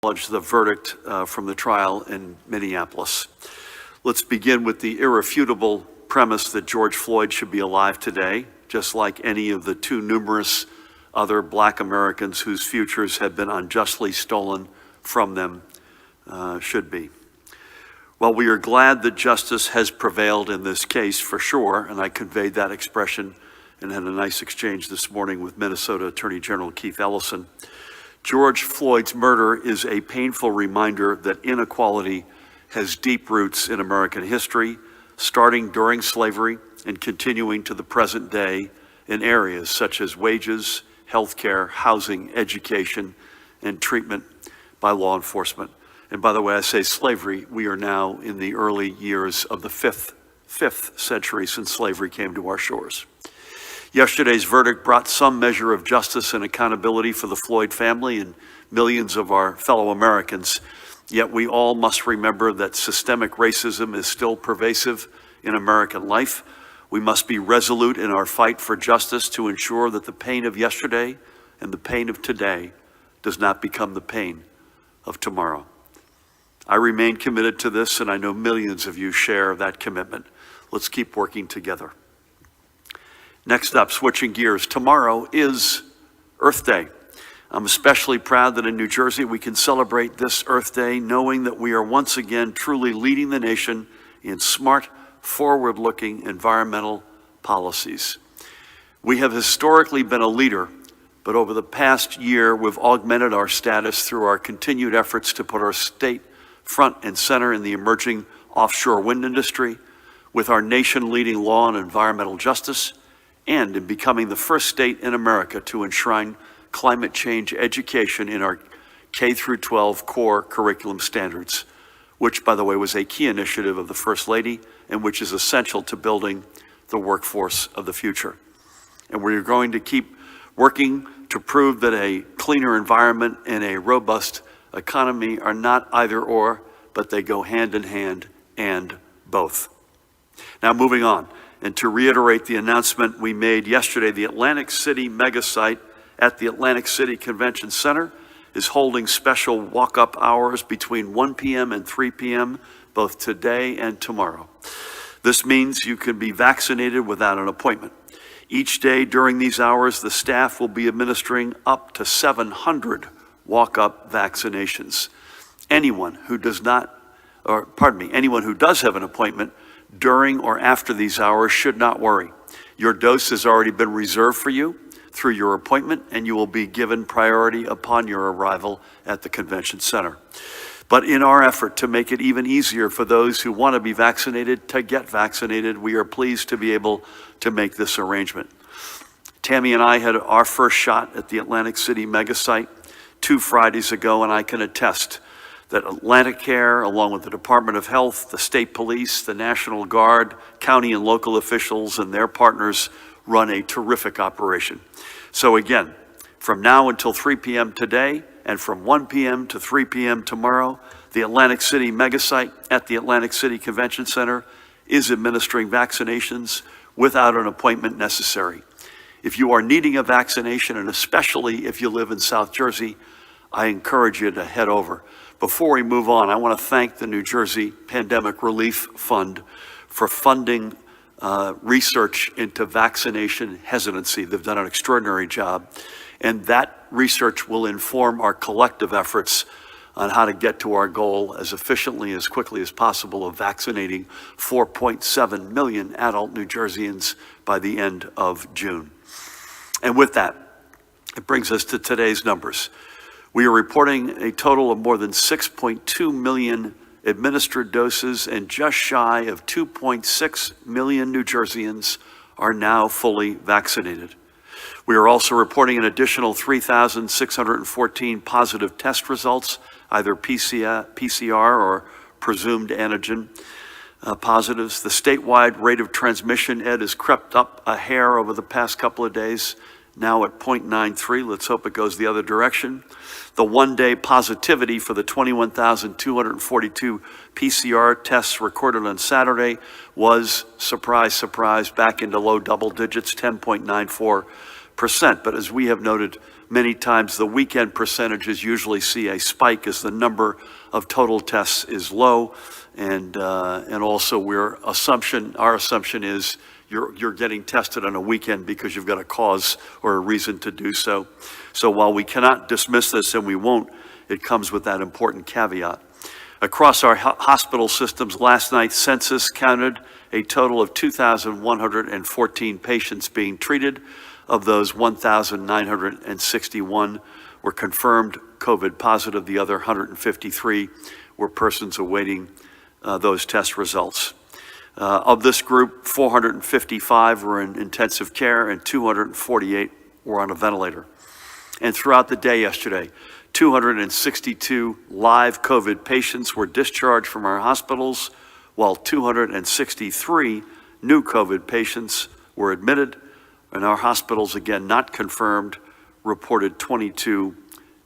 The verdict from the trial in Minneapolis. Let's begin with the irrefutable premise that George Floyd should be alive today, just like any of the too numerous other Black Americans whose futures have been unjustly stolen from them should be. While we are glad that justice has prevailed in this case for sure, and I conveyed that expression and had a nice exchange this morning with Minnesota Attorney General Keith Ellison, George Floyd's murder is a painful reminder that inequality has deep roots in American history, starting during slavery and continuing to the present day in areas such as wages, healthcare, housing, education, and treatment by law enforcement. And by the way, I say slavery, we are now in the early years of the fifth century since slavery came to our shores. Yesterday's verdict brought some measure of justice and accountability for the Floyd family and millions of our fellow Americans. Yet we all must remember that systemic racism is still pervasive in American life. We must be resolute in our fight for justice to ensure that the pain of yesterday and the pain of today does not become the pain of tomorrow. I remain committed to this, and I know millions of you share that commitment. Let's keep working together. Next up, switching gears, tomorrow is Earth Day. I'm especially proud that in New Jersey we can celebrate this Earth Day knowing that we are once again truly leading the nation in smart, forward-looking environmental policies. We have historically been a leader, but over the past year we've augmented our status through our continued efforts to put our state front and center in the emerging offshore wind industry, with our nation-leading law on environmental justice, and in becoming the first state in America to enshrine climate change education in our K-12 core curriculum standards, which, by the way, was a key initiative of the First Lady and which is essential to building the workforce of the future. And we're going to keep working to prove that a cleaner environment and a robust economy are not either or, but they go hand in hand and both. Now moving on. And to reiterate the announcement we made yesterday, the Atlantic City mega site at the Atlantic City Convention Center is holding special walk-up hours between 1 p.m. and 3 p.m. both today and tomorrow. This means you can be vaccinated without an appointment. Each day during these hours, the staff will be administering up to 700 walk-up vaccinations. Anyone who does have an appointment during or after these hours should not worry. Your dose has already been reserved for you through your appointment, and you will be given priority upon your arrival at the convention center. But in our effort to make it even easier for those who want to be vaccinated to get vaccinated, we are pleased to be able to make this arrangement. Tammy and I had our first shot at the Atlantic City mega site 2 Fridays ago, and I can attest that AtlanticCare, along with the Department of Health, the State Police, the National Guard, county and local officials, and their partners run a terrific operation. So again, from now until 3 p.m. today, and from 1 p.m. to 3 p.m. tomorrow, the Atlantic City mega site at the Atlantic City Convention Center is administering vaccinations without an appointment necessary. If you are needing a vaccination, and especially if you live in South Jersey, I encourage you to head over. Before we move on, I want to thank the New Jersey Pandemic Relief Fund for funding research into vaccination hesitancy. They've done an extraordinary job, and that research will inform our collective efforts on how to get to our goal as efficiently, as quickly as possible of vaccinating 4.7 million adult New Jerseyans by the end of June. And with that, it brings us to today's numbers. We are reporting a total of more than 6.2 million administered doses, and just shy of 2.6 million New Jerseyans are now fully vaccinated. We are also reporting an additional 3,614 positive test results, either PCR or presumed antigen positives. The statewide rate of transmission, Ed, has crept up a hair over the past couple of days, now at 0.93. Let's hope it goes the other direction. The one-day positivity for the 21,242 PCR tests recorded on Saturday was, surprise, surprise, back into low double digits, 10.94%. But as we have noted Many times the weekend percentages usually see a spike as the number of total tests is low, and also our assumption is you're getting tested on a weekend because you've got a cause or a reason to do so. So while we cannot dismiss this, and we won't, it comes with that important caveat. Across our hospital systems, last night's census counted a total of 2,114 patients being treated. Of those, 1,961 were confirmed COVID positive. The other 153 were persons awaiting those test results. Of this group, 455 were in intensive care and 248 were on a ventilator. And throughout the day yesterday, 262 live COVID patients were discharged from our hospitals, while 263 new COVID patients were admitted. And our hospitals, again, not confirmed, reported 22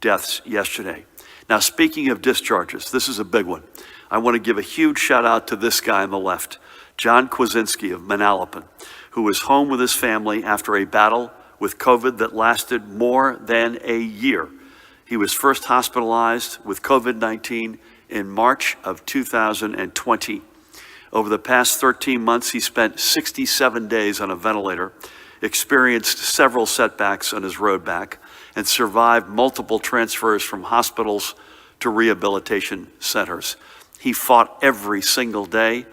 deaths yesterday. Now, speaking of discharges, this is a big one. I want to give a huge shout out to this guy on the left, John Kwasinski of Manalapan, who was home with his family after a battle with COVID that lasted more than a year. He was first hospitalized with COVID-19 in March of 2020. Over the past 13 months, he spent 67 days on a ventilator, experienced several setbacks on his road back, and survived multiple transfers from hospitals to rehabilitation centers. He fought every single day,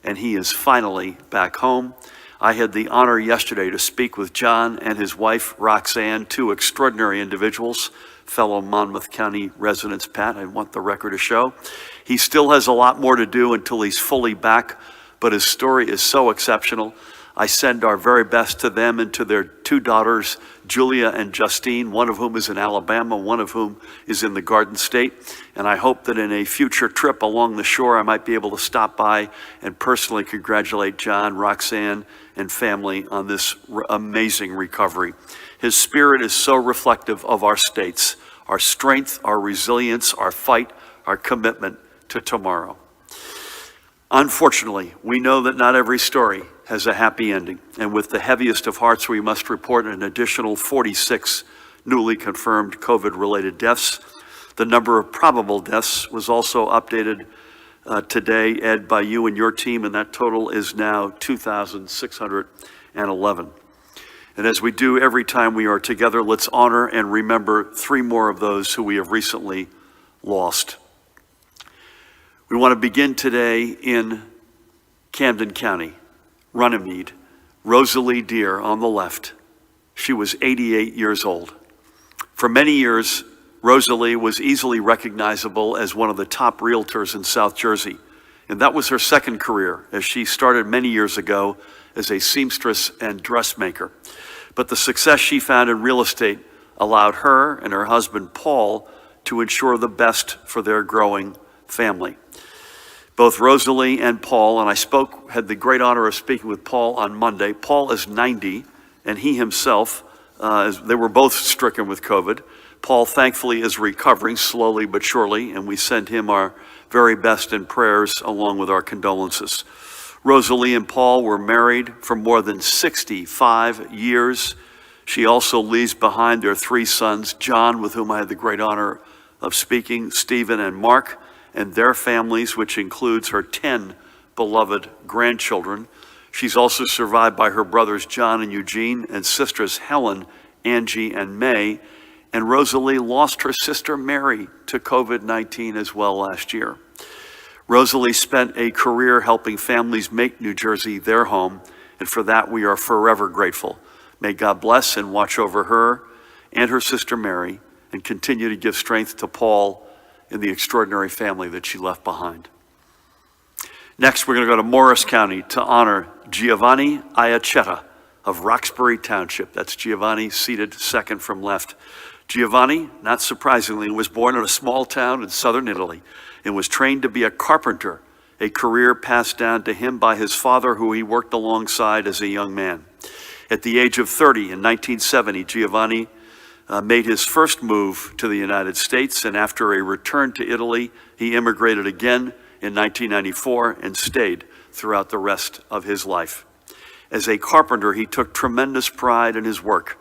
and he is finally back home. I had the honor yesterday to speak with John and his wife, Roxanne, two extraordinary individuals, fellow Monmouth County residents. Pat, I want the record to show. He still has a lot more to do until he's fully back, but his story is so exceptional. I send our very best to them and to their two daughters, Julia and Justine, one of whom is in Alabama, one of whom is in the Garden State. And I hope that in a future trip along the shore, I might be able to stop by and personally congratulate John, Roxanne, and family on this amazing recovery. His spirit is so reflective of our states, our strength, our resilience, our fight, our commitment to tomorrow. Unfortunately, we know that not every story has a happy ending, and with the heaviest of hearts, we must report an additional 46 newly confirmed COVID-related deaths. The number of probable deaths was also updated today, Ed, by you and your team, and that total is now 2,611. And as we do every time we are together, let's honor and remember three more of those who we have recently lost. We want to begin today in Camden County, Runnymede. Rosalie Deer on the left. She was 88 years old. For many years, Rosalie was easily recognizable as one of the top realtors in South Jersey. And that was her second career, as she started many years ago as a seamstress and dressmaker. But the success she found in real estate allowed her and her husband, Paul, to ensure the best for their growing family. Both Rosalie and Paul, and I had the great honor of speaking with Paul on Monday. Paul is 90, and he himself, they were both stricken with COVID. Paul, thankfully, is recovering slowly but surely, and we send him our very best in prayers along with our condolences. Rosalie and Paul were married for more than 65 years. She also leaves behind their three sons, John, with whom I had the great honor of speaking, Stephen and Mark, and their families, which includes her 10 beloved grandchildren. She's also survived by her brothers John and Eugene and sisters Helen, Angie, and May. And Rosalie lost her sister Mary to COVID-19 as well last year. Rosalie spent a career helping families make New Jersey their home, and for that we are forever grateful. May God bless and watch over her and her sister Mary, and continue to give strength to Paul in the extraordinary family that she left behind. Next, we're going to go to Morris County to honor Giovanni Iacetta of Roxbury Township. That's Giovanni, seated second from left. Giovanni, not surprisingly, was born in a small town in southern Italy and was trained to be a carpenter, a career passed down to him by his father, who he worked alongside as a young man. At the age of 30 in 1970, Giovanni made his first move to the United States, and after a return to Italy, he immigrated again in 1994 and stayed throughout the rest of his life. As a carpenter, he took tremendous pride in his work,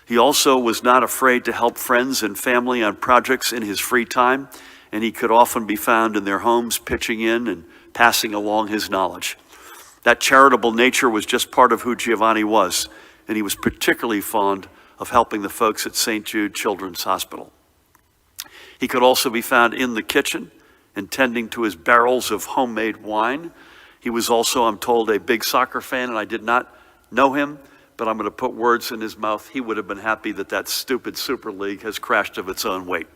He also was not afraid to help friends and family on projects in his free time, and he could often be found in their homes pitching in and passing along his knowledge. That charitable nature was just part of who Giovanni was, and he was particularly fond of helping the folks at St. Jude Children's Hospital. He could also be found in the kitchen and tending to his barrels of homemade wine. He was also, I'm told, a big soccer fan, and I did not know him, but I'm going to put words in his mouth. He would have been happy that that stupid Super League has crashed of its own weight.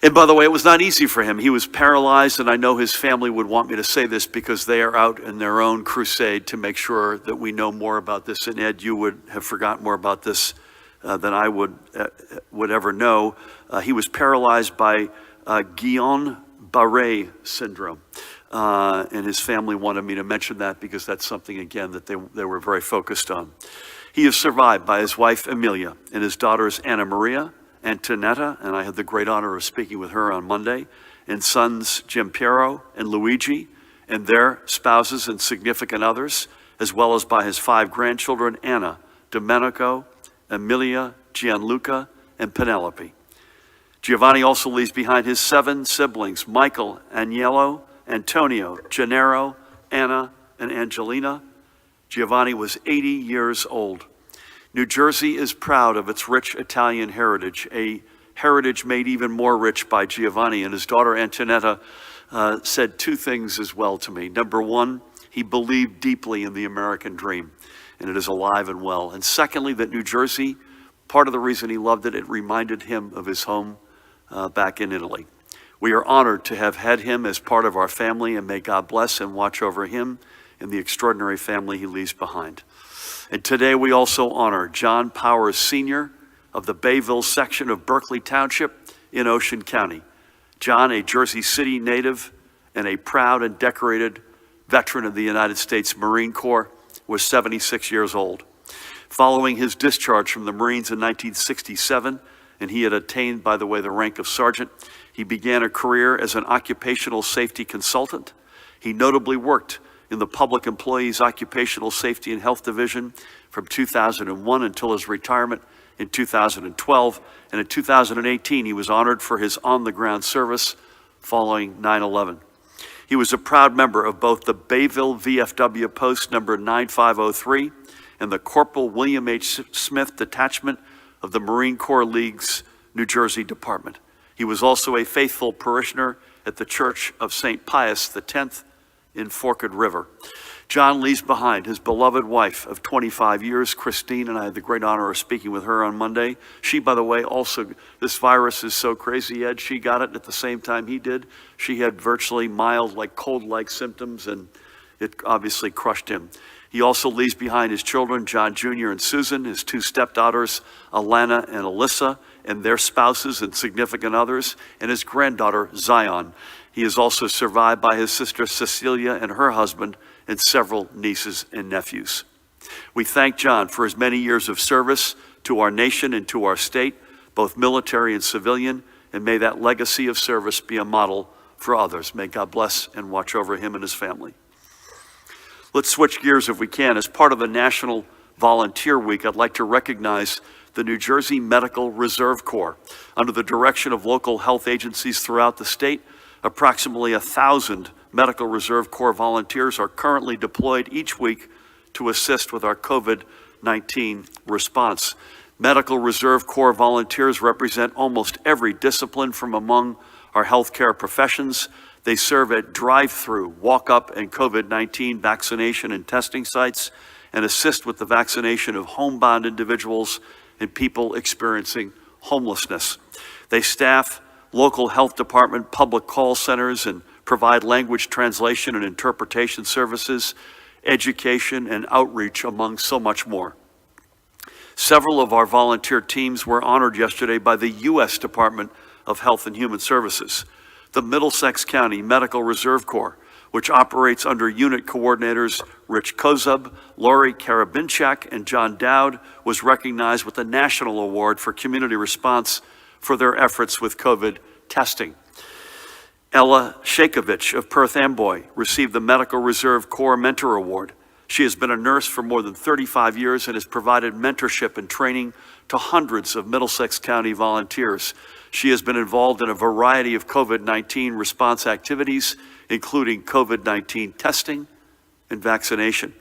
And by the way, it was not easy for him. He was paralyzed, and I know his family would want me to say this because they are out in their own crusade to make sure that we know more about this. And Ed, you would have forgotten more about this than I would ever know. He was paralyzed by Guillain-Barré syndrome. And his family wanted me to mention that because that's something, again, that they were very focused on. He is survived by his wife, Amelia, and his daughters, Anna Maria, Antonetta, and I had the great honor of speaking with her on Monday, and sons, Giampiero and Luigi, and their spouses and significant others, as well as by his 5 grandchildren, Anna, Domenico, Emilia, Gianluca, and Penelope. Giovanni also leaves behind his 7 siblings, Michael, Agnello, Antonio, Gennaro, Anna, and Angelina. Giovanni was 80 years old. New Jersey is proud of its rich Italian heritage, a heritage made even more rich by Giovanni. And his daughter Antonetta said 2 things as well to me. Number 1, he believed deeply in the American dream, and it is alive and well. And secondly, that New Jersey, part of the reason he loved it, it reminded him of his home back in Italy. We are honored to have had him as part of our family, and may God bless and watch over him and the extraordinary family he leaves behind. And today we also honor John Powers Sr. of the Bayville section of Berkeley Township in Ocean County. John, a Jersey City native and a proud and decorated veteran of the United States Marine Corps, was 76 years old. Following his discharge from the Marines in 1967, and he had attained, by the way, the rank of sergeant, he began a career as an occupational safety consultant. He notably worked in the Public Employees Occupational Safety and Health Division from 2001 until his retirement in 2012. And in 2018, he was honored for his on-the-ground service following 9/11. He was a proud member of both the Bayville VFW Post number 9503 and the Corporal William H. Smith Detachment of the Marine Corps League's New Jersey Department. He was also a faithful parishioner at the Church of St. Pius X in Forked River. John leaves behind his beloved wife of 25 years, Christine, and I had the great honor of speaking with her on Monday. She, by the way, also, this virus is so crazy, Ed, she got it at the same time he did. She had virtually mild, like cold-like symptoms, and it obviously crushed him. He also leaves behind his children, John Jr. and Susan, his 2 stepdaughters, Alana and Alyssa, and their spouses and significant others, and his granddaughter, Zion. He is also survived by his sister Cecilia and her husband and several nieces and nephews. We thank John for his many years of service to our nation and to our state, both military and civilian, and may that legacy of service be a model for others. May God bless and watch over him and his family. Let's switch gears if we can. As part of the National Volunteer Week, I'd like to recognize the New Jersey Medical Reserve Corps. Under the direction of local health agencies throughout the state, approximately 1,000 Medical Reserve Corps volunteers are currently deployed each week to assist with our COVID-19 response. Medical Reserve Corps volunteers represent almost every discipline from among our healthcare professions. They serve at drive-through, walk-up, and COVID-19 vaccination and testing sites, and assist with the vaccination of homebound individuals and people experiencing homelessness. They staff local health department public call centers and provide language translation and interpretation services, education and outreach, among so much more. Several of our volunteer teams were honored yesterday by the U.S. Department of Health and Human Services. The Middlesex County Medical Reserve Corps, which operates under unit coordinators Rich Kozub, Lori Karabinchak, and John Dowd, was recognized with the National Award for Community Response for their efforts with COVID testing. Ella Shakovich of Perth Amboy received the Medical Reserve Corps Mentor Award. She has been a nurse for more than 35 years and has provided mentorship and training to hundreds of Middlesex County volunteers. She has been involved in a variety of COVID-19 response activities, including COVID-19 testing and vaccination.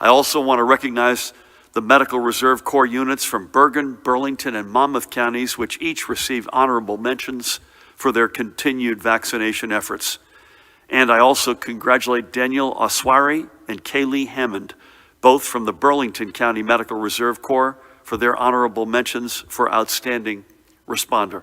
I also want to recognize the Medical Reserve Corps units from Bergen, Burlington, and Monmouth counties, which each received honorable mentions for their continued vaccination efforts. And I also congratulate Daniel Oswari and Kaylee Hammond, both from the Burlington County Medical Reserve Corps, for their honorable mentions for outstanding responder.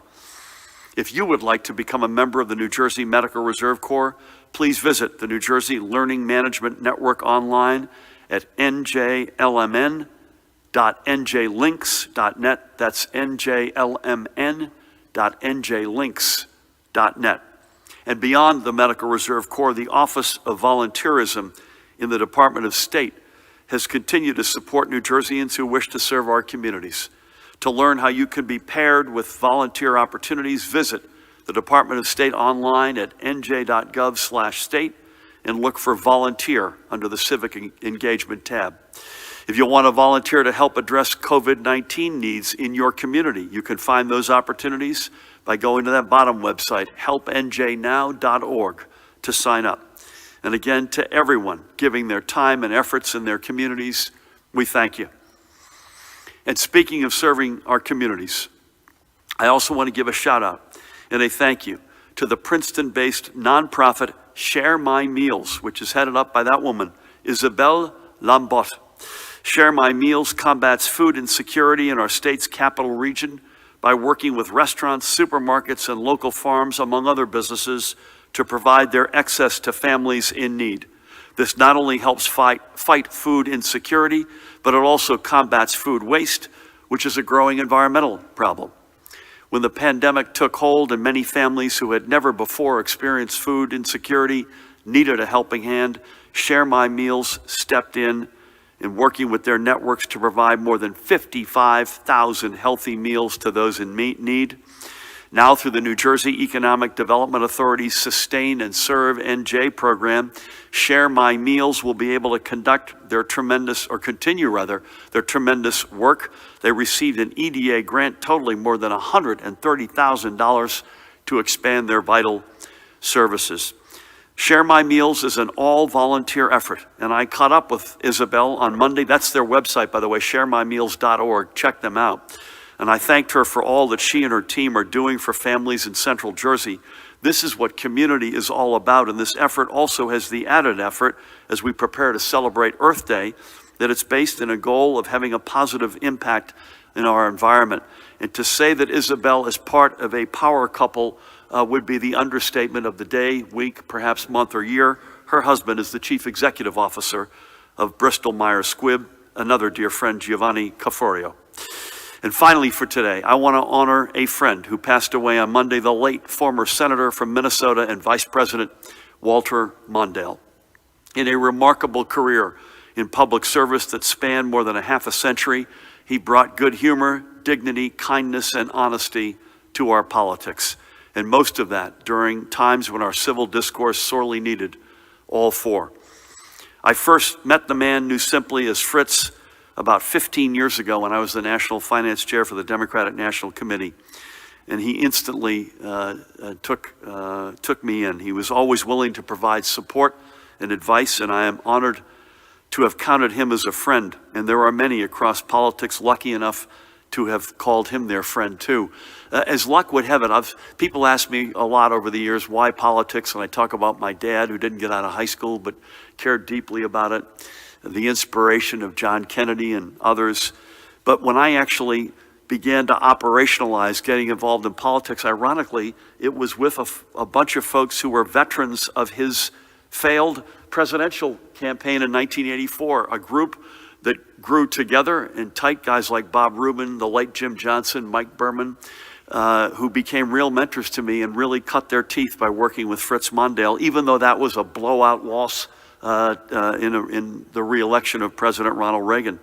If you would like to become a member of the New Jersey Medical Reserve Corps, please visit the New Jersey Learning Management Network online at njlmn.njlinks.net. That's njlmn.njlinks.net. And beyond the Medical Reserve Corps, the Office of Volunteerism in the Department of State has continued to support New Jerseyans who wish to serve our communities. To learn how you can be paired with volunteer opportunities, visit the Department of State online at nj.gov/state and look for volunteer under the Civic Engagement tab. If you want to volunteer to help address COVID-19 needs in your community, you can find those opportunities by going to that bottom website, helpnjnow.org, to sign up. And again, to everyone giving their time and efforts in their communities, we thank you. And speaking of serving our communities, I also want to give a shout out and a thank you to the Princeton-based nonprofit Share My Meals, which is headed up by that woman, Isabelle Lambot. Share My Meals combats food insecurity in our state's capital region by working with restaurants, supermarkets, and local farms, among other businesses, to provide their excess to families in need. This not only helps fight food insecurity, but it also combats food waste, which is a growing environmental problem. When the pandemic took hold and many families who had never before experienced food insecurity needed a helping hand, Share My Meals stepped in working with their networks to provide more than 55,000 healthy meals to those in need. Now, through the New Jersey Economic Development Authority's Sustain and Serve NJ program, Share My Meals will be able to continue their tremendous work. They received an EDA grant totaling more than $130,000 to expand their vital services. Share My Meals is an all-volunteer effort, and I caught up with Isabel on Monday. That's their website, by the way, sharemymeals.org. Check them out. And I thanked her for all that she and her team are doing for families in Central Jersey. This is what community is all about, and this effort also has the added effort, as we prepare to celebrate Earth Day, that it's based in a goal of having a positive impact in our environment. And to say that Isabel is part of a power couple would be the understatement of the day, week, perhaps month or year. Her husband is the Chief Executive Officer of Bristol Myers Squibb, another dear friend, Giovanni Caforio. And finally for today, I want to honor a friend who passed away on Monday, the late former Senator from Minnesota and Vice President Walter Mondale. In a remarkable career in public service that spanned more than a half a century, he brought good humor, dignity, kindness, and honesty to our politics. And most of that during times when our civil discourse sorely needed all four. I first met the man knew simply as Fritz about 15 years ago when I was the National Finance Chair for the Democratic National Committee. And he instantly took me in. He was always willing to provide support and advice, and I am honored to have counted him as a friend. And there are many across politics lucky enough to have called him their friend too. As luck would have it, people ask me a lot over the years, why politics? And I talk about my dad, who didn't get out of high school but cared deeply about it, the inspiration of John Kennedy and others. But when I actually began to operationalize getting involved in politics, ironically, it was with a bunch of folks who were veterans of his failed presidential campaign in 1984, a group that grew together in tight, guys like Bob Rubin, the late Jim Johnson, Mike Berman, who became real mentors to me and really cut their teeth by working with Fritz Mondale, even though that was a blowout loss in the re-election of President Ronald Reagan.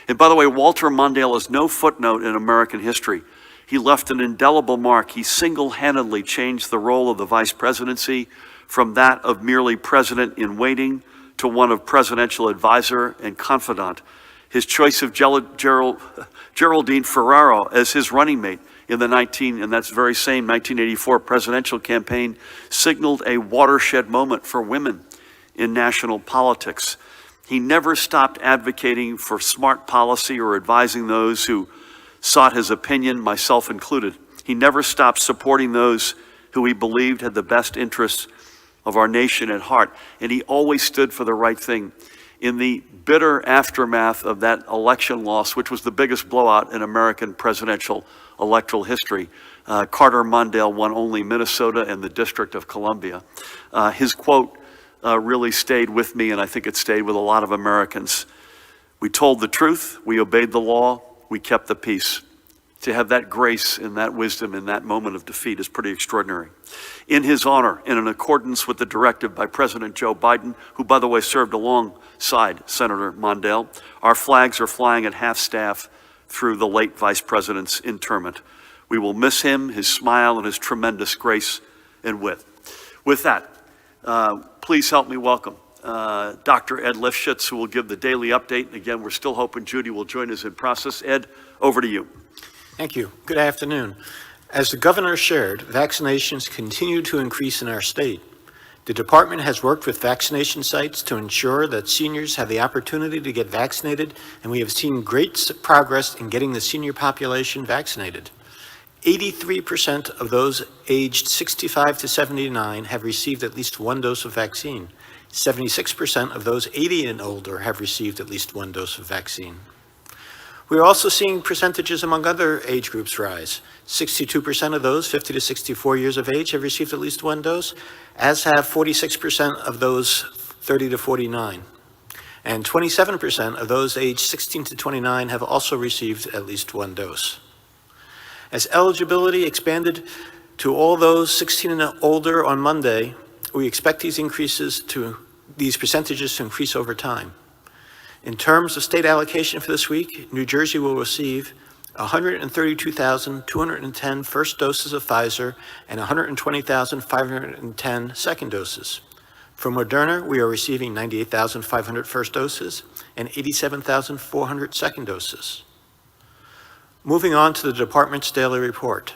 And by the way, Walter Mondale is no footnote in American history. He left an indelible mark. He single-handedly changed the role of the vice presidency from that of merely president in waiting to one of presidential advisor and confidant. His choice of Geraldine Ferraro as his running mate in the 1984 presidential campaign signaled a watershed moment for women in national politics. He never stopped advocating for smart policy or advising those who sought his opinion, myself included. He never stopped supporting those who he believed had the best interests of our nation at heart, and he always stood for the right thing. In the bitter aftermath of that election loss, which was the biggest blowout in American presidential electoral history, Carter Mondale won only Minnesota and the District of Columbia. His quote really stayed with me, and I think it stayed with a lot of Americans. We told the truth, we obeyed the law, we kept the peace. To have that grace and that wisdom in that moment of defeat is pretty extraordinary. In his honor, and in accordance with the directive by President Joe Biden, who, by the way, served alongside Senator Mondale, our flags are flying at half-staff through the late Vice President's interment. We will miss him, his smile, and his tremendous grace and wit. With that, please help me welcome Dr. Ed Lifshitz, who will give the daily update. And again, we're still hoping Judy will join us in process. Ed, over to you. Thank you. Good afternoon. As the governor shared, vaccinations continue to increase in our state. The department has worked with vaccination sites to ensure that seniors have the opportunity to get vaccinated, and we have seen great progress in getting the senior population vaccinated. 83% of those aged 65 to 79 have received at least one dose of vaccine. 76% of those 80 and older have received at least one dose of vaccine. We are also seeing percentages among other age groups rise. 62% of those 50 to 64 years of age have received at least one dose, as have 46% of those 30 to 49. And 27% of those aged 16 to 29 have also received at least one dose. As eligibility expanded to all those 16 and older on Monday, we expect these percentages to increase over time. In terms of state allocation for this week, New Jersey will receive 132,210 first doses of Pfizer and 120,510 second doses. For Moderna, we are receiving 98,500 first doses and 87,400 second doses. Moving on to the department's daily report.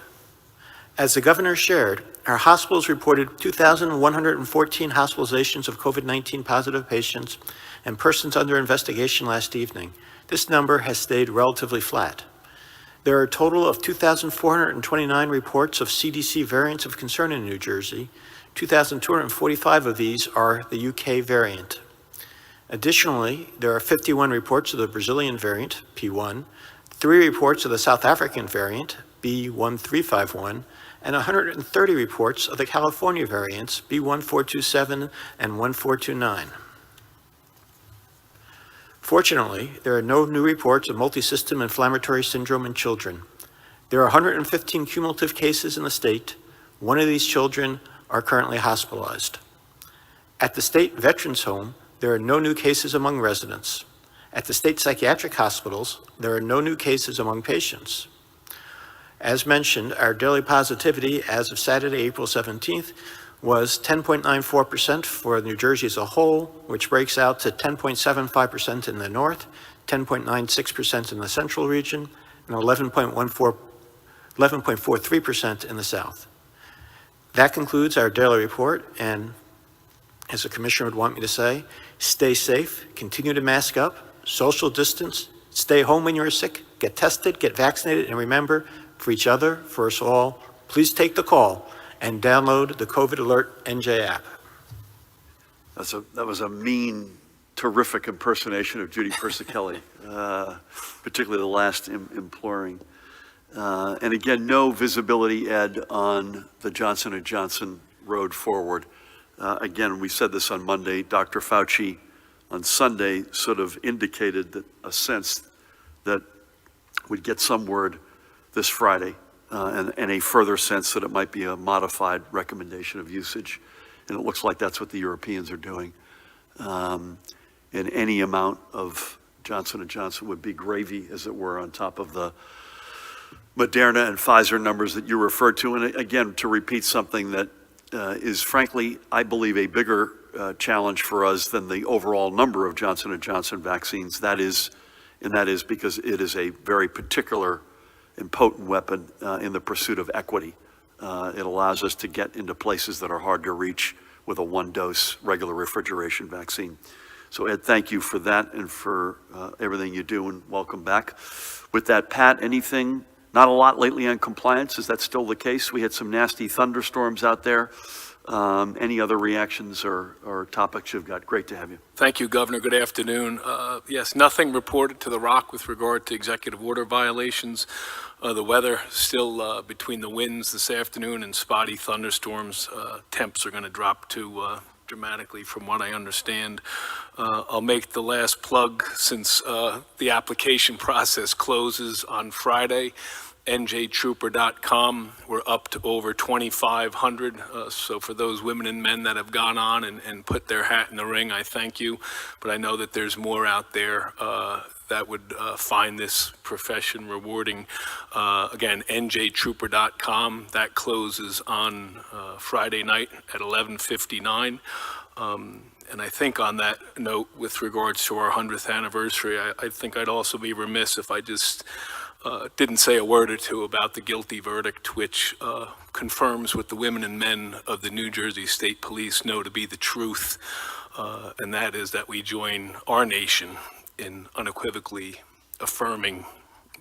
As the governor shared, our hospitals reported 2,114 hospitalizations of COVID-19 positive patients and persons under investigation last evening. This number has stayed relatively flat. There are a total of 2,429 reports of CDC variants of concern in New Jersey. 2,245 of these are the UK variant. Additionally, there are 51 reports of the Brazilian variant, P1, 3 reports of the South African variant, B1351, and 130 reports of the California variants, B1427 and 1429. Fortunately, there are no new reports of multisystem inflammatory syndrome in children. There are 115 cumulative cases in the state. One of these children are currently hospitalized. At the state Veterans Home, there are no new cases among residents. At the state psychiatric hospitals, there are no new cases among patients. As mentioned, our daily positivity as of Saturday, April 17th, was 10.94% for New Jersey as a whole, which breaks out to 10.75% in the north, 10.96% in the central region, and 11.43% in the south. That concludes our daily report, and as the commissioner would want me to say, stay safe, continue to mask up, social distance, stay home when you're sick, get tested, get vaccinated, and remember, for each other, for us all, please take the call and download the COVID Alert NJ app. That was a mean, terrific impersonation of Judy Persicelli, particularly the last imploring. And again, no visibility, Ed, on the Johnson & Johnson road forward. Again, we said this on Monday. Dr. Fauci on Sunday sort of indicated that a sense that we'd get some word this Friday. And a further sense that it might be a modified recommendation of usage. And it looks like that's what the Europeans are doing. And any amount of Johnson & Johnson would be gravy, as it were, on top of the Moderna and Pfizer numbers that you referred to. And again, to repeat something that is frankly, I believe, a bigger challenge for us than the overall number of Johnson & Johnson vaccines. That is because it is a very particular and potent weapon in the pursuit of equity. It allows us to get into places that are hard to reach with a one-dose regular refrigeration vaccine. So Ed, thank you for that and for everything you do, and welcome back. With that, Pat, anything? Not a lot lately on compliance. Is that still the case? We had some nasty thunderstorms out there. Any other reactions or topics you've got? Great to have you. Thank you, Governor. Good afternoon. Yes, nothing reported to the Rock with regard to executive order violations. The weather still between the winds this afternoon and spotty thunderstorms. Temps are going to drop to dramatically from what I understand. I'll make the last plug since the application process closes on Friday. njtrooper.com. We're up to over 2,500. So for those women and men that have gone on and put their hat in the ring, I thank you. But I know that there's more out there that would find this profession rewarding. Again, njtrooper.com. That closes on Friday night at 11:59. And I think on that note, with regards to our 100th anniversary, I think I'd also be remiss if I just didn't say a word or two about the guilty verdict, which confirms what the women and men of the New Jersey State Police know to be the truth, and that is that we join our nation in unequivocally affirming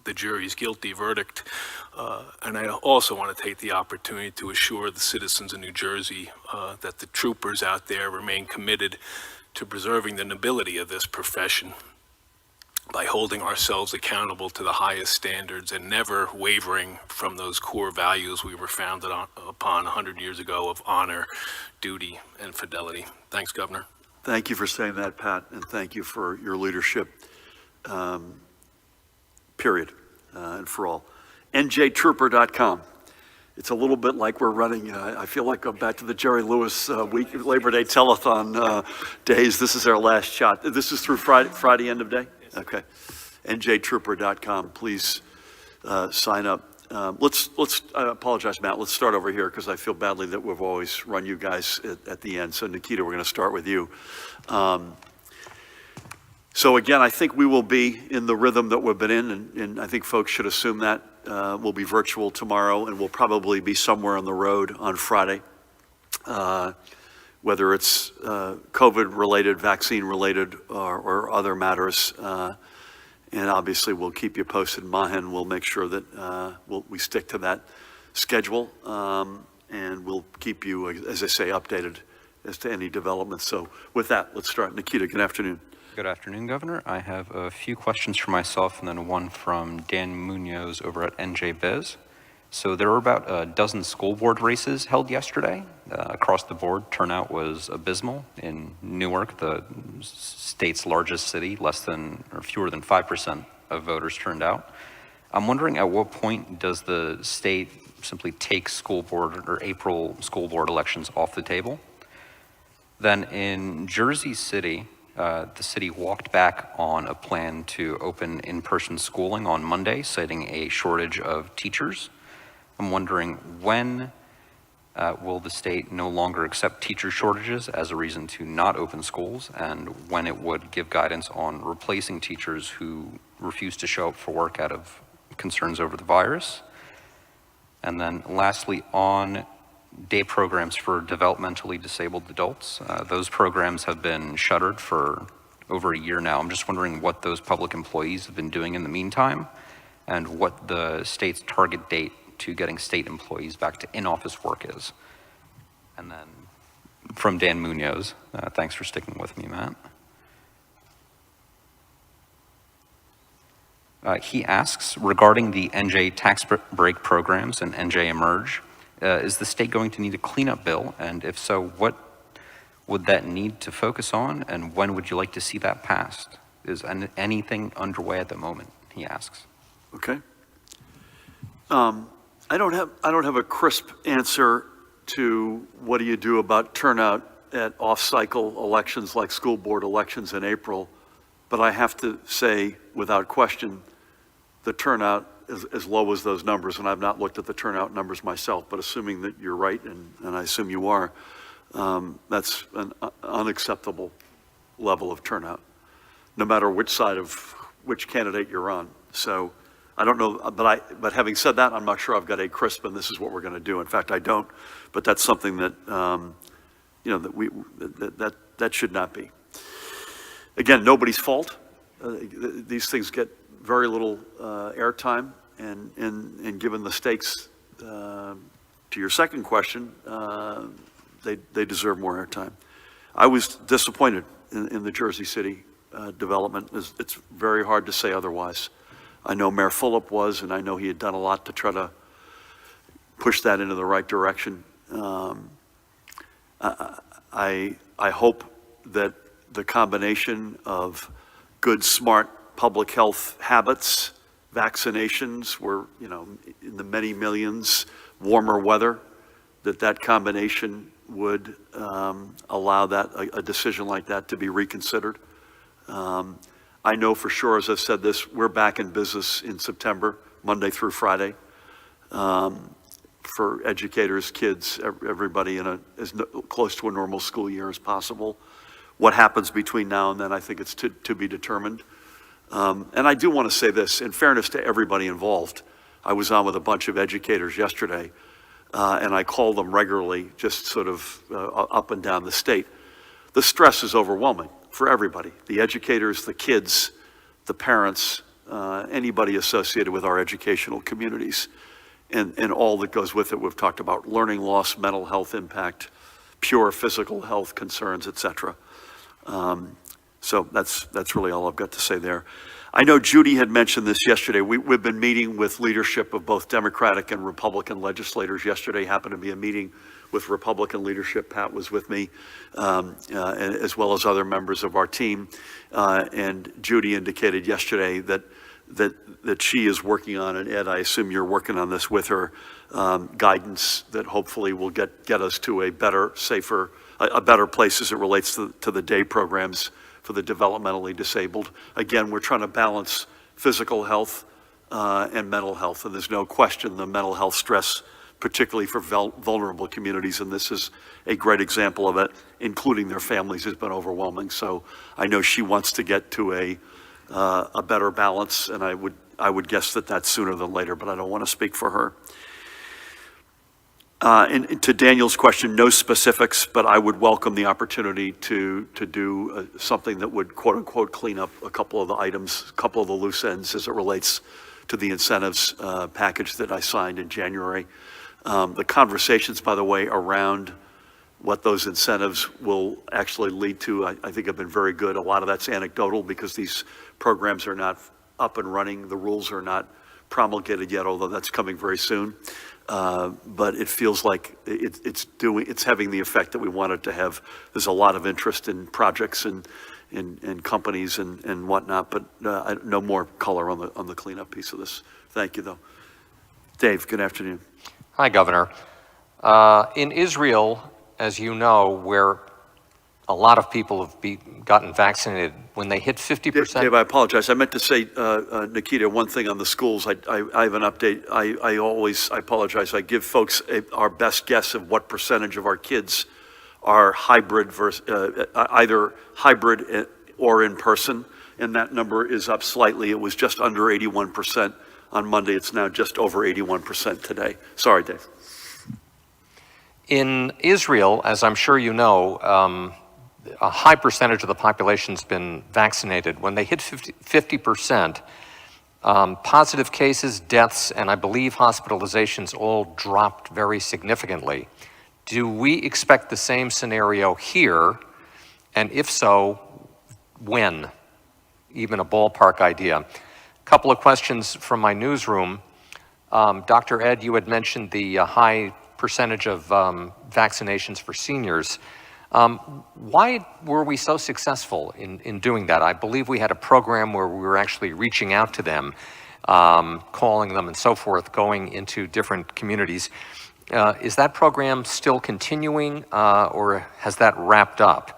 the jury's guilty verdict. And I also want to take the opportunity to assure the citizens of New Jersey that the troopers out there remain committed to preserving the nobility of this profession by holding ourselves accountable to the highest standards and never wavering from those core values we were founded upon 100 years ago of honor, duty, and fidelity. Thanks, Governor. Thank you for saying that, Pat, and thank you for your leadership, period, and for all. njtrooper.com. It's a little bit like we're running, I feel like I'm back to the Jerry Lewis Labor Day telethon days. This is our last shot. This is through Friday end of day? Okay. njtrooper.com. Please sign up. I apologize, Matt. Let's start over here because I feel badly that we've always run you guys at the end. So Nikita, we're going to start with you. So again, I think we will be in the rhythm that we've been in, and I think folks should assume that. We'll be virtual tomorrow, and we'll probably be somewhere on the road on Friday, whether it's COVID-related, vaccine-related, or other matters. And obviously, we'll keep you posted. Mahan will make sure that we stick to that schedule, and we'll keep you, as I say, updated as to any developments. So with that, let's start. Nikita, good afternoon. Good afternoon, Governor. I have a few questions for myself and then one from Dan Munoz over at NJ Biz. So there were about a dozen school board races held yesterday. Across the board, turnout was abysmal. In Newark, the state's largest city, fewer than 5% of voters turned out. I'm wondering at what point does the state simply take school board or April school board elections off the table? Then in Jersey City, the city walked back on a plan to open in-person schooling on Monday, citing a shortage of teachers. I'm wondering when will the state no longer accept teacher shortages as a reason to not open schools, and when it would give guidance on replacing teachers who refuse to show up for work out of concerns over the virus. And then lastly, on day programs for developmentally disabled adults. Those programs have been shuttered for over a year now. I'm just wondering what those public employees have been doing in the meantime and what the state's target date to getting state employees back to in-office work is. And then from Dan Munoz, thanks for sticking with me, Matt. He asks, regarding the NJ tax break programs and NJ Emerge, is the state going to need a cleanup bill? And if so, what would that need to focus on? And when would you like to see that passed? Is anything underway at the moment, he asks. Okay. I don't have a crisp answer to what do you do about turnout at off-cycle elections like school board elections in April, but I have to say without question, the turnout is as low as those numbers, and I've not looked at the turnout numbers myself, but assuming that you're right, and I assume you are, That's an unacceptable level of turnout, no matter which side of which candidate you're on. So I don't know, but having said that, I'm not sure I've got a crisp and this is what we're going to do. In fact, I don't, but that's something that, that should not be. Again, nobody's fault. These things get very little airtime, and given the stakes, to your second question, they deserve more airtime. I was disappointed in the Jersey City development. It's very hard to say otherwise. I know Mayor Fulop was, and I know he had done a lot to try to push that into the right direction. I hope that the combination of good, smart public health habits, vaccinations, we're, in the many millions, warmer weather, that combination would allow a decision like that to be reconsidered. I know for sure, as I've said this, we're back in business in September, Monday through Friday, for educators, kids, everybody in as close to a normal school year as possible. What happens between now and then, I think it's to be determined. And I do want to say this, in fairness to everybody involved. I was on with a bunch of educators yesterday, and I call them regularly, just sort of up and down the state. The stress is overwhelming for everybody, the educators, the kids, the parents, anybody associated with our educational communities, and all that goes with it. We've talked about learning loss, mental health impact, pure physical health concerns, et cetera. So that's really all I've got to say there. I know Judy had mentioned this yesterday. We've been meeting with leadership of both Democratic and Republican legislators. Yesterday happened to be a meeting with Republican leadership. Pat was with me, as well as other members of our team. And Judy indicated yesterday that she is working on, and Ed, I assume you're working on this with her, guidance that hopefully will get us to a better, safer, a better place as it relates to the day programs for the developmentally disabled. Again, we're trying to balance physical health and mental health, and there's no question the mental health stress, particularly for vulnerable communities, and this is a great example of it, including their families, has been overwhelming. So I know she wants to get to a better balance, and I would guess that's sooner than later, but I don't want to speak for her. And to Daniel's question, no specifics, but I would welcome the opportunity to do something that would quote unquote clean up a couple of the items, a couple of the loose ends as it relates to the incentives package that I signed in January. The conversations, by the way, around what those incentives will actually lead to, I think have been very good. A lot of that's anecdotal because these programs are not up and running. The rules are not promulgated yet, although that's coming very soon. But it feels like it's having the effect that we want it to have. There's a lot of interest in projects and companies and whatnot, but no more color on the cleanup piece of this. Thank you, though. Dave, good afternoon. Hi, Governor. In Israel, as you know, where a lot of people have gotten vaccinated, when they hit 50%. Dave, I apologize. I meant to say, Nikita, one thing on the schools. I have an update. I apologize. I give folks our best guess of what percentage of our kids are hybrid versus either hybrid or in person, and that number is up slightly. It was just under 81% on Monday. It's now just over 81% today. Sorry, Dave. In Israel, as I'm sure you know, a high percentage of the population's been vaccinated. When they hit 50%, positive cases, deaths, and I believe hospitalizations all dropped very significantly. Do we expect the same scenario here? And if so, when? Even a ballpark idea. A couple of questions from my newsroom. Dr. Ed, you had mentioned the high percentage of vaccinations for seniors. Why were we so successful in doing that? I believe we had a program where we were actually reaching out to them, calling them and so forth, going into different communities. Is that program still continuing or has that wrapped up?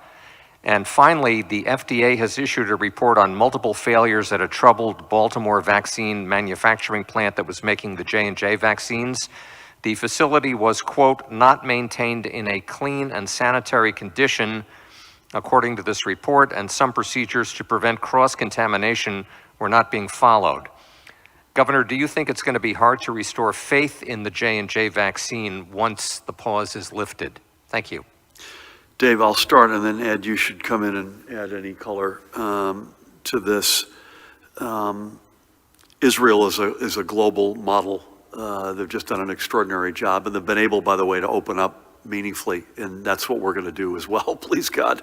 And finally, the FDA has issued a report on multiple failures at a troubled Baltimore vaccine manufacturing plant that was making the J&J vaccines. The facility was, quote, not maintained in a clean and sanitary condition, according to this report, and some procedures to prevent cross-contamination were not being followed. Governor, do you think it's going to be hard to restore faith in the J&J vaccine once the pause is lifted? Thank you. Dave, I'll start, and then Ed, you should come in and add any color to this. Israel is a global model. They've just done an extraordinary job, and they've been able, by the way, to open up meaningfully, and that's what we're going to do as well, please God.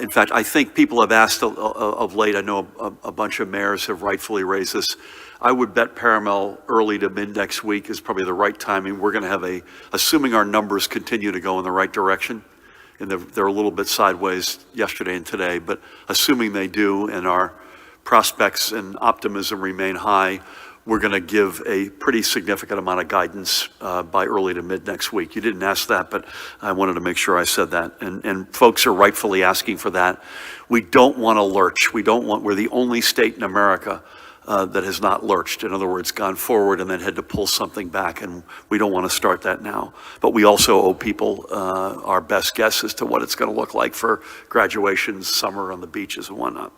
In fact, I think people have asked of late, I know a bunch of mayors have rightfully raised this. I would bet Paramount early to mid next week is probably the right timing. We're going to have assuming our numbers continue to go in the right direction, and they're a little bit sideways yesterday and today, but assuming they do and our prospects and optimism remain high, we're going to give a pretty significant amount of guidance by early to mid next week. You didn't ask that, but I wanted to make sure I said that. And folks are rightfully asking for that. We don't want to lurch. We're the only state in America that has not lurched. In other words, gone forward and then had to pull something back. And we don't want to start that now. But we also owe people our best guess as to what it's going to look like for graduations, summer on the beaches and whatnot.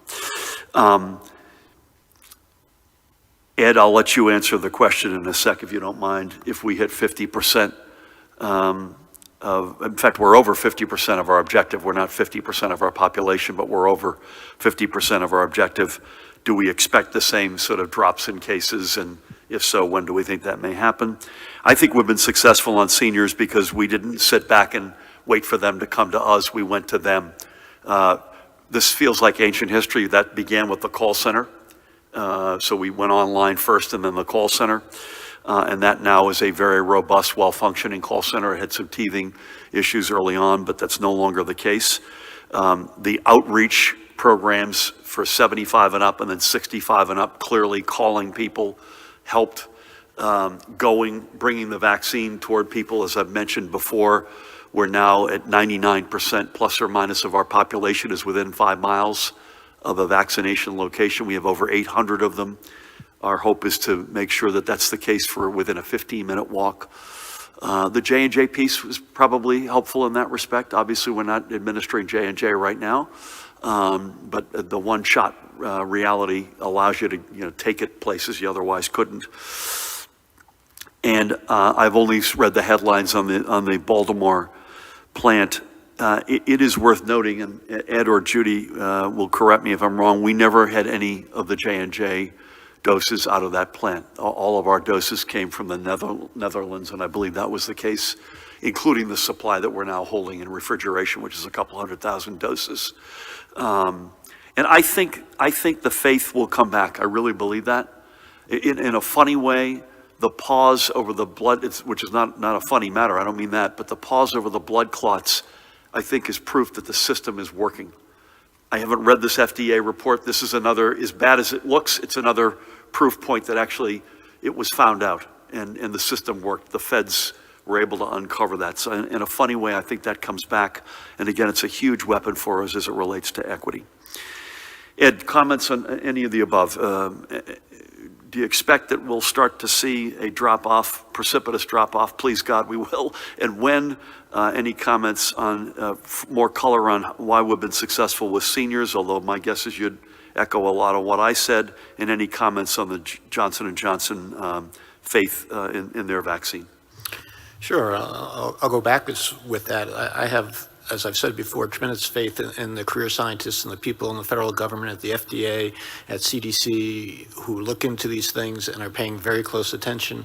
Ed, I'll let you answer the question in a sec if you don't mind. If we hit 50% in fact, we're over 50% of our objective. We're not 50% of our population, but we're over 50% of our objective. Do we expect the same sort of drops in cases? And if so, when do we think that may happen? I think we've been successful on seniors because we didn't sit back and wait for them to come to us. We went to them. This feels like ancient history. That began with the call center. So we went online first and then the call center. And that now is a very robust, well-functioning call center. It had some teething issues early on, but that's no longer the case. The outreach programs for 75 and up and then 65 and up, clearly calling people, helped bringing the vaccine toward people. As I've mentioned before, we're now at 99% plus or minus of our population is within 5 miles of a vaccination location. We have over 800 of them. Our hope is to make sure that that's the case for within a 15-minute walk. The J&J piece was probably helpful in that respect. Obviously, we're not administering J&J right now, but the one-shot reality allows you to take it places you otherwise couldn't. And I've only read the headlines on the Baltimore plant. It is worth noting, and Ed or Judy will correct me if I'm wrong, we never had any of the J&J doses out of that plant. All of our doses came from the Netherlands, and I believe that was the case, including the supply that we're now holding in refrigeration, which is a couple 100,000 doses. And I think the faith will come back. I really believe that. In a funny way, the pause over the blood, which is not a funny matter, I don't mean that, but the pause over the blood clots, I think, is proof that the system is working. I haven't read this FDA report. This is another, as bad as it looks, it's another proof point that actually it was found out and the system worked. The feds were able to uncover that. So in a funny way, I think that comes back. And again, it's a huge weapon for us as it relates to equity. Ed, comments on any of the above? Do you expect that we'll start to see a drop-off, precipitous drop-off? Please, God, we will. And when? Any comments on more color on why we've been successful with seniors, although my guess is you'd echo a lot of what I said, and any comments on the Johnson & Johnson faith in their vaccine? Sure, I'll go backwards with that. I have, as I've said before, tremendous faith in the career scientists and the people in the federal government, at the FDA, at CDC, who look into these things and are paying very close attention.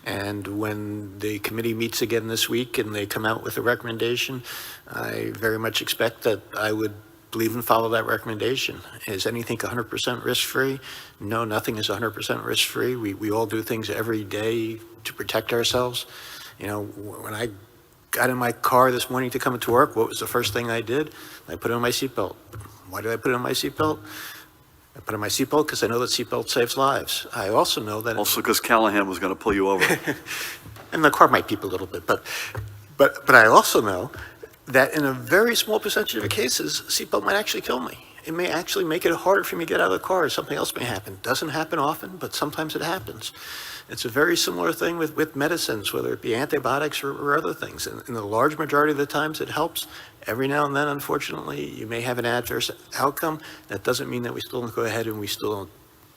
And when the committee meets again this week and they come out with a recommendation, I very much expect that I would believe and follow that recommendation. Is anything 100% risk-free? No, nothing is 100% risk-free. We all do things every day to protect ourselves. You know, when I got in my car this morning to come to work, what was the first thing I did? I put on my seatbelt. Why did I put on my seatbelt? I put on my seatbelt because I know that seatbelt saves lives. I also know that... Also because Callahan was going to pull you over. And the car might beep a little bit, but I also know that in a very small percentage of the cases, seatbelt might actually kill me. It may actually make it harder for me to get out of the car, or something else may happen. Doesn't happen often, but sometimes it happens. It's a very similar thing with medicines, whether it be antibiotics or other things. And in the large majority of the times it helps. Every now and then, unfortunately, you may have an adverse outcome. That doesn't mean that we still don't go ahead and we still don't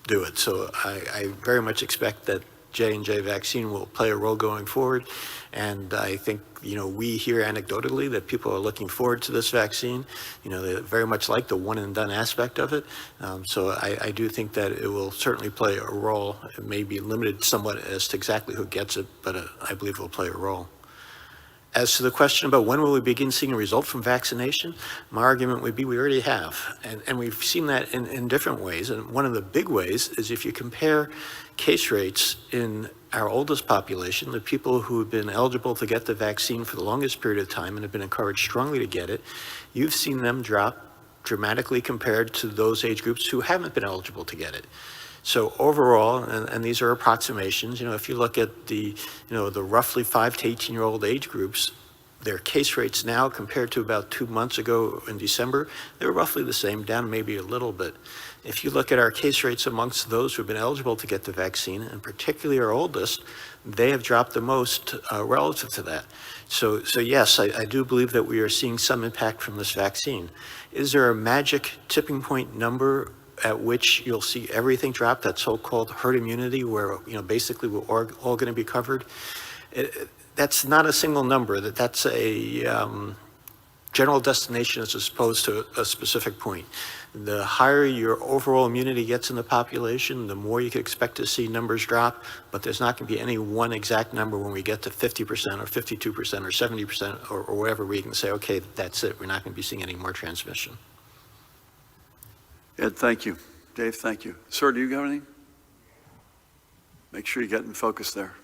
do it. So I very much expect that J&J vaccine will play a role going forward. And I think, we hear anecdotally that people are looking forward to this vaccine. They very much like the one and done aspect of it. So I do think that it will certainly play a role. It may be limited somewhat as to exactly who gets it, but I believe it will play a role. As to the question about when will we begin seeing a result from vaccination, my argument would be we already have. And we've seen that in different ways. And one of the big ways is if you compare case rates in our oldest population, the people who have been eligible to get the vaccine for the longest period of time and have been encouraged strongly to get it, you've seen them drop dramatically compared to those age groups who haven't been eligible to get it. So overall, and these are approximations, if you look at the roughly 5 to 18-year-old age groups, their case rates now compared to about 2 months ago in December, they're roughly the same, down maybe a little bit. If you look at our case rates amongst those who have been eligible to get the vaccine, and particularly our oldest, they have dropped the most relative to that. So yes, I do believe that we are seeing some impact from this vaccine. Is there a magic tipping point number at which you'll see everything drop, that so-called herd immunity, where basically we're all going to be covered? That's not a single number. That's a general destination as opposed to a specific point. The higher your overall immunity gets in the population, the more you can expect to see numbers drop, but there's not going to be any one exact number when we get to 50% or 52% or 70% or whatever, where you can say, okay, that's it. We're not going to be seeing any more transmission. Ed, thank you. Dave, thank you. Sir, do you have anything? Make sure you get in focus there.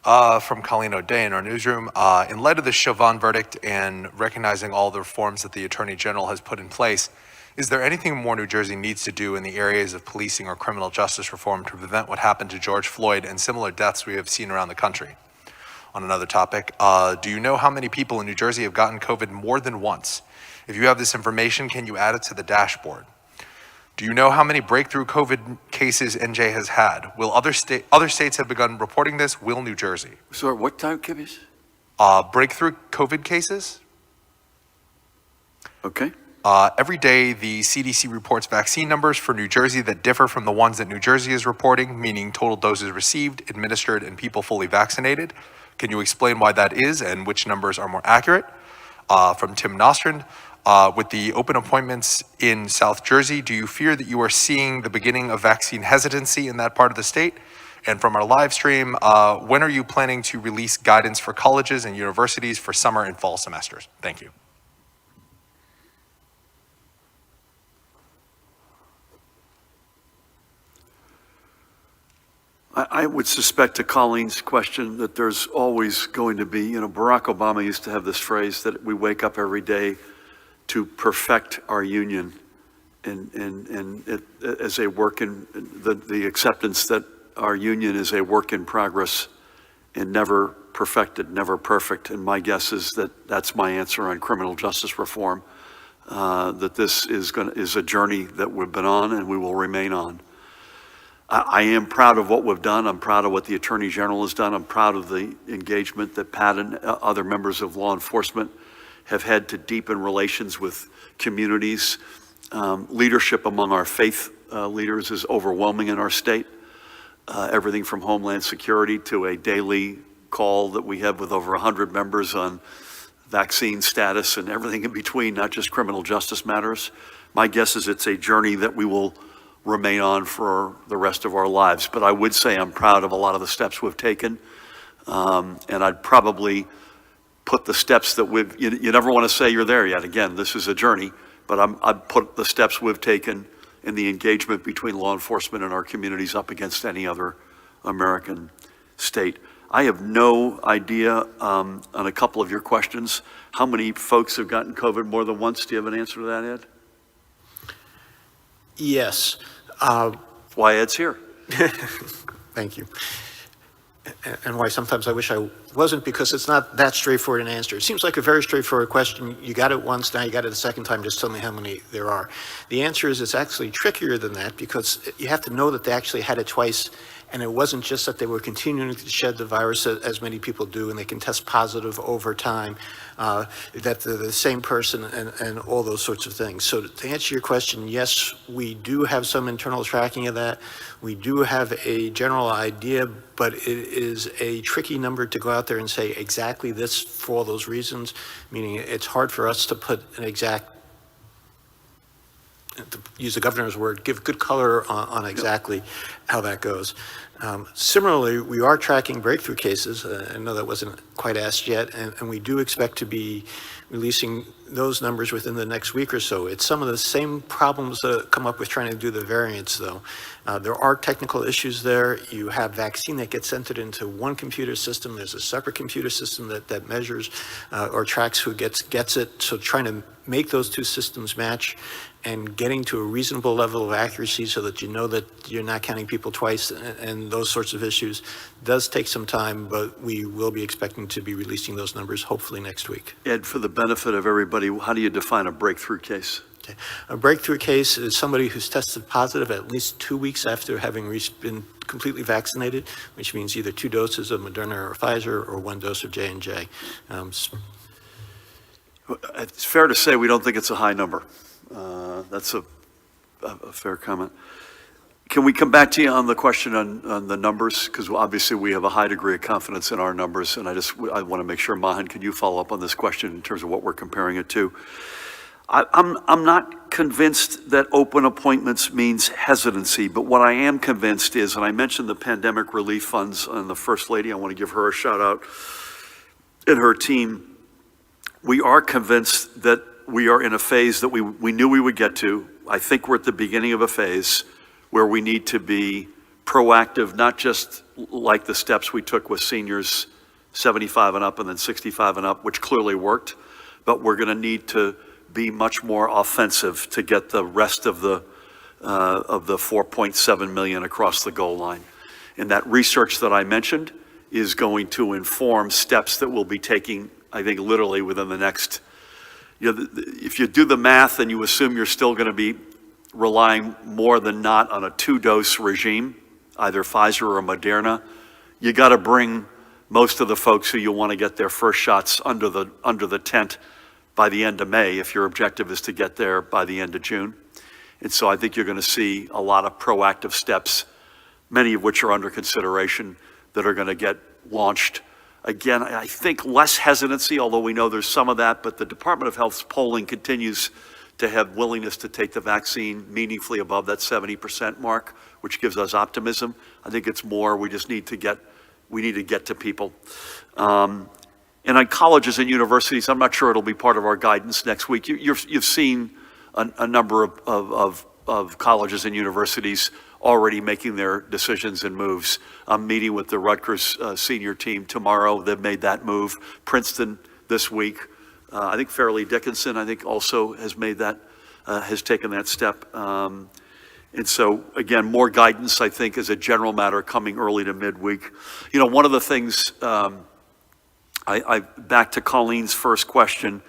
From Colleen O'Day in our newsroom. In light of the Chauvin verdict and recognizing all the reforms that the Attorney General has put in place, is there anything more New Jersey needs to do in the areas of policing or criminal justice reform to prevent what happened to George Floyd and similar deaths we have seen around the country? On another topic, do you know how many people in New Jersey have gotten COVID more than once? If you have this information, can you add it to the dashboard? Do you know how many breakthrough COVID cases NJ has had? Will other states have begun reporting this? Will New Jersey? Sorry, what type of cases? Breakthrough COVID cases. Okay. Every day, the CDC reports vaccine numbers for New Jersey that differ from the ones that New Jersey is reporting, meaning total doses received, administered, and people fully vaccinated. Can you explain why that is and which numbers are more accurate? From Tim Nostrand. With the open appointments in South Jersey, do you fear that you are seeing the beginning of vaccine hesitancy in that part of the state? And from our live stream, when are you planning to release guidance for colleges and universities for summer and fall semesters? Thank you. I would suspect to Colleen's question that there's always going to be, Barack Obama used to have this phrase that we wake up every day to perfect our union, and it, as a work in the acceptance that our union is a work in progress and never perfected, never perfect. And my guess is that that's my answer on criminal justice reform, that this is a journey that we've been on and we will remain on. I am proud of what we've done. I'm proud of what the Attorney General has done. I'm proud of the engagement that Pat and other members of law enforcement have had to deepen relations with communities. Leadership among our faith leaders is overwhelming in our state. Everything from Homeland Security to a daily call that we have with over 100 members on vaccine status and everything in between, not just criminal justice matters. My guess is it's a journey that we will remain on for the rest of our lives. But I would say I'm proud of a lot of the steps we've taken. And I'd probably put the steps that you never want to say you're there yet. Again, this is a journey, but I'd put the steps we've taken in the engagement between law enforcement and our communities up against any other American state. I have no idea on a couple of your questions, how many folks have gotten COVID more than once? Do you have an answer to that, Ed? Yes. Why Ed's here. Thank you. And why sometimes I wish I wasn't, because it's not that straightforward an answer. It seems like a very straightforward question. You got it once, now you got it a second time, just tell me how many there are. The answer is it's actually trickier than that, because you have to know that they actually had it twice And it wasn't just that they were continuing to shed the virus as many people do, and they can test positive over time, that they're the same person and all those sorts of things. So to answer your question, yes, we do have some internal tracking of that. We do have a general idea, but it is a tricky number to go out there and say exactly this for all those reasons, meaning it's hard for us to put an exact, to use the governor's word, give good color on exactly how that goes. Similarly, we are tracking breakthrough cases. I know that wasn't quite asked yet, and we do expect to be releasing those numbers within the next week or so. It's some of the same problems that come up with trying to do the variants, though. There are technical issues there. You have vaccine that gets entered into one computer system. There's a separate computer system that measures or tracks who gets it. So trying to make those two systems match and getting to a reasonable level of accuracy so that you know that you're not counting people twice and those sorts of issues does take some time, but we will be expecting to be releasing those numbers hopefully next week. Ed, for the benefit of everybody, how do you define a breakthrough case? Okay. A breakthrough case is somebody who's tested positive at least 2 weeks after having been completely vaccinated, which means either 2 doses of Moderna or Pfizer or 1 dose of J&J. It's fair to say we don't think it's a high number. That's a fair comment. Can we come back to you on the question on the numbers? Because obviously we have a high degree of confidence in our numbers, and I want to make sure, Mahan, can you follow up on this question in terms of what we're comparing it to? I'm not convinced that open appointments means hesitancy, but what I am convinced is, and I mentioned the pandemic relief funds and the First Lady, I want to give her a shout out, and her team. We are convinced that we are in a phase that we knew we would get to. I think we're at the beginning of a phase where we need to be proactive, not just like the steps we took with seniors 75 and up and then 65 and up, which clearly worked, but we're going to need to be much more offensive to get the rest of the 4.7 million across the goal line. And that research that I mentioned is going to inform steps that we'll be taking, I think, literally within the next, if you do the math and you assume you're still going to be relying more than not on a 2-dose regime, either Pfizer or Moderna, you got to bring most of the folks who you want to get their first shots under the tent by the end of May, if your objective is to get there by the end of June. And so I think you're going to see a lot of proactive steps, many of which are under consideration, that are going to get launched. Again, I think less hesitancy, although we know there's some of that, but the Department of Health's polling continues to have willingness to take the vaccine meaningfully above that 70% mark, which gives us optimism. I think it's more, we need to get to people. And on colleges and universities, I'm not sure it'll be part of our guidance next week. You've seen a number of colleges and universities already making their decisions and moves. I'm meeting with the Rutgers senior team tomorrow. They've made that move. Princeton this week. I think Fairleigh Dickinson, I think, also has made that, has taken that step. And so, again, more guidance, I think, as a general matter coming early to midweek. You know, one of the things, back to Colleen's first question,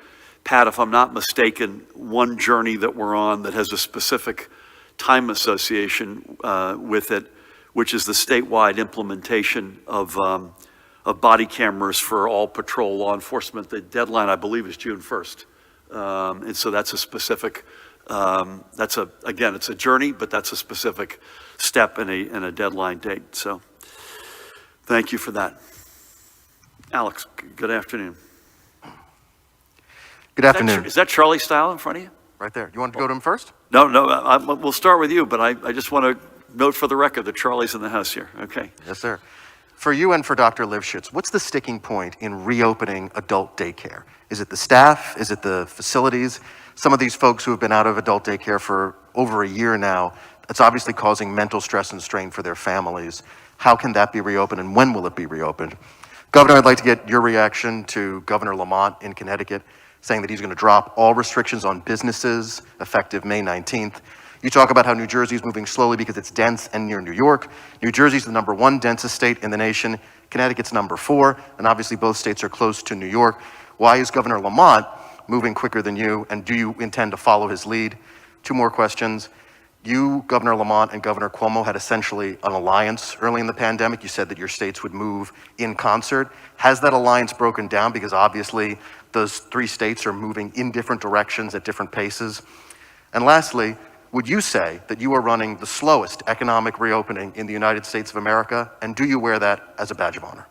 Pat, if I'm not mistaken, one journey that we're on that has a specific time association with it, which is the statewide implementation of body cameras for all patrol law enforcement. The deadline, I believe, is June 1st. And so that's a specific, again, it's a journey, but that's a specific step and a deadline date. So thank you for that. Alex, good afternoon. Good afternoon. Is that Charlie Style in front of you? Right there. You want to go to him first? No, we'll start with you, but I just want to note for the record that Charlie's in the house here. Okay. Yes, sir. For you and for Dr. Lifshitz, what's the sticking point in reopening adult daycare? Is it the staff? Is it the facilities? Some of these folks who have been out of adult daycare for over a year now, it's obviously causing mental stress and strain for their families. How can that be reopened, and when will it be reopened? Governor, I'd like to get your reaction to Governor Lamont in Connecticut saying that he's going to drop all restrictions on businesses effective May 19th. You talk about how New Jersey is moving slowly because it's dense and near New York. New Jersey's the #1 densest state in the nation. Connecticut's #4, and obviously both states are close to New York. Why is Governor Lamont moving quicker than you, and do you intend to follow his lead? 2 more questions. You, Governor Lamont, and Governor Cuomo had essentially an alliance early in the pandemic. You said that your states would move in concert. Has that alliance broken down? Because obviously those 3 states are moving in different directions at different paces. And lastly, would you say that you are running the slowest economic reopening in the United States of America? And do you wear that as a badge of honor?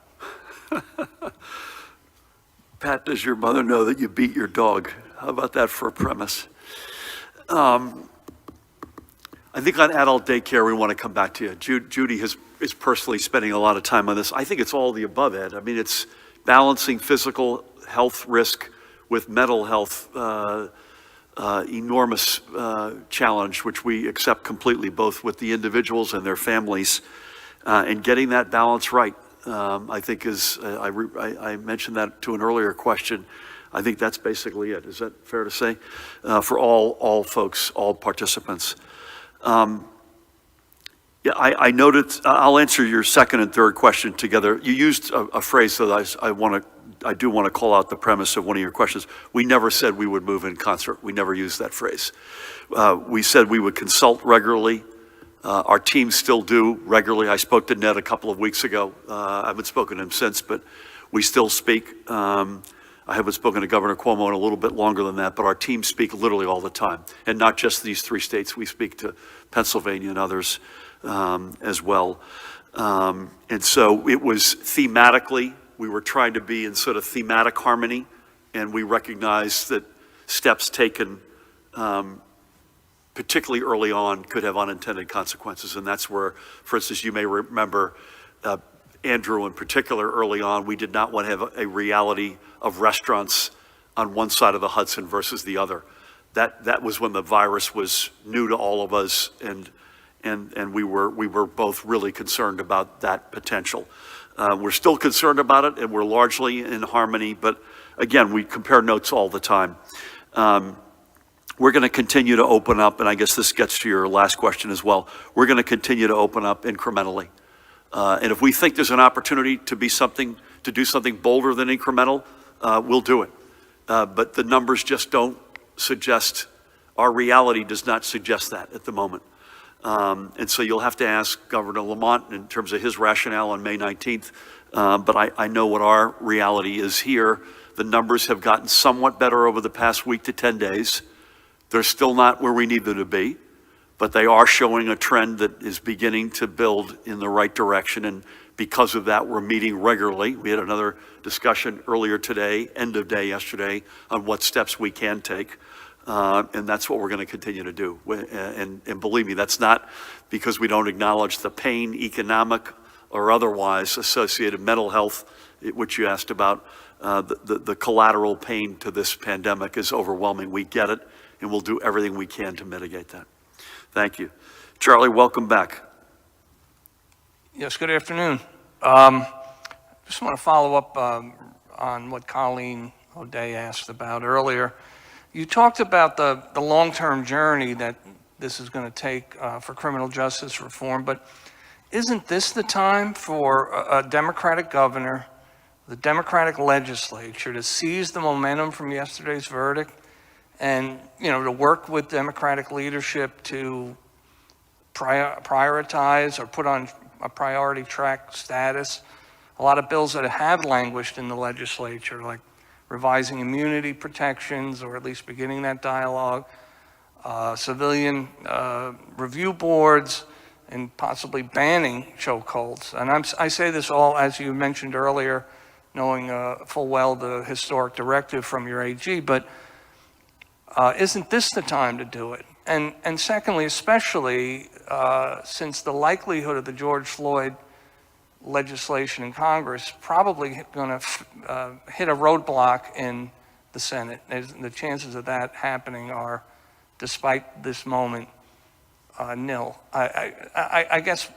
Pat, does your mother know that you beat your dog? How about that for a premise? I think on adult daycare, we want to come back to you. Judy is personally spending a lot of time on this. I think it's all the above, Ed. I mean, it's balancing physical health risk with mental health, enormous challenge, which we accept completely, both with the individuals and their families, and getting that balance right. I think I mentioned that to an earlier question. I think that's basically it. Is that fair to say? For all folks, all participants. Yeah, I noted, I'll answer your second and third question together. You used a phrase that I do want to call out the premise of one of your questions. We never said we would move in concert. We never used that phrase. We said we would consult regularly. Our teams still do regularly. I spoke to Ned a couple of weeks ago. I haven't spoken to him since, but we still speak. I haven't spoken to Governor Cuomo in a little bit longer than that, but our teams speak literally all the time. And not just these 3 states. We speak to Pennsylvania and others as well. And so it was thematically, we were trying to be in sort of thematic harmony, and we recognized that steps taken, particularly early on, could have unintended consequences. And that's where, for instance, you may remember Andrew in particular early on, we did not want to have a reality of restaurants on one side of the Hudson versus the other. That was when the virus was new to all of us, and we were both really concerned about that potential. We're still concerned about it, and we're largely in harmony, but again, we compare notes all the time. We're going to continue to open up, and I guess this gets to your last question as well. We're going to continue to open up incrementally. And if we think there's an opportunity to do something bolder than incremental, we'll do it. But the numbers just don't suggest, our reality does not suggest that at the moment. And so you'll have to ask Governor Lamont in terms of his rationale on May 19th. But I know what our reality is here. The numbers have gotten somewhat better over the past week to 10 days. They're still not where we need them to be, but they are showing a trend that is beginning to build in the right direction. And because of that, we're meeting regularly. We had another discussion earlier today, end of day yesterday, on what steps we can take. And that's what we're going to continue to do. And believe me, that's not because we don't acknowledge the pain, economic or otherwise, associated mental health, which you asked about. The collateral pain to this pandemic is overwhelming. We get it, and we'll do everything we can to mitigate that. Thank you. Charlie, welcome back. Yes, good afternoon. Just want to follow up on what Colleen O'Day asked about earlier. You talked about the long-term journey that this is going to take for criminal justice reform, but isn't this the time for a Democratic governor, the Democratic legislature, to seize the momentum from yesterday's verdict and, to work with Democratic leadership to prioritize or put on a priority track status a lot of bills that have languished in the legislature, like revising immunity protections, or at least beginning that dialogue, civilian review boards, and possibly banning chokeholds. And I say this all, as you mentioned earlier, knowing full well the historic directive from your AG, but isn't this the time to do it? And secondly, especially since the likelihood of the George Floyd legislation in Congress probably going to hit a roadblock in the Senate. The chances of that happening are, despite this moment, nil. I guess,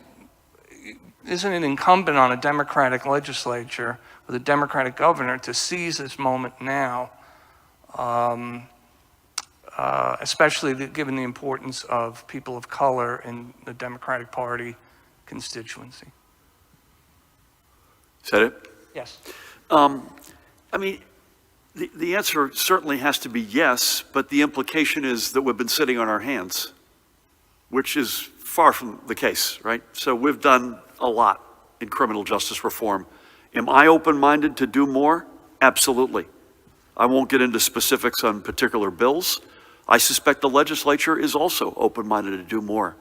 isn't it incumbent on a Democratic legislature with a Democratic governor to seize this moment now, especially given the importance of people of color in the Democratic Party constituency? Is that it? Yes. I mean, the answer certainly has to be yes, but the implication is that we've been sitting on our hands. which is far from the case, right? So we've done a lot in criminal justice reform. Am I open-minded to do more? Absolutely. I won't get into specifics on particular bills. I suspect the legislature is also open-minded to do more.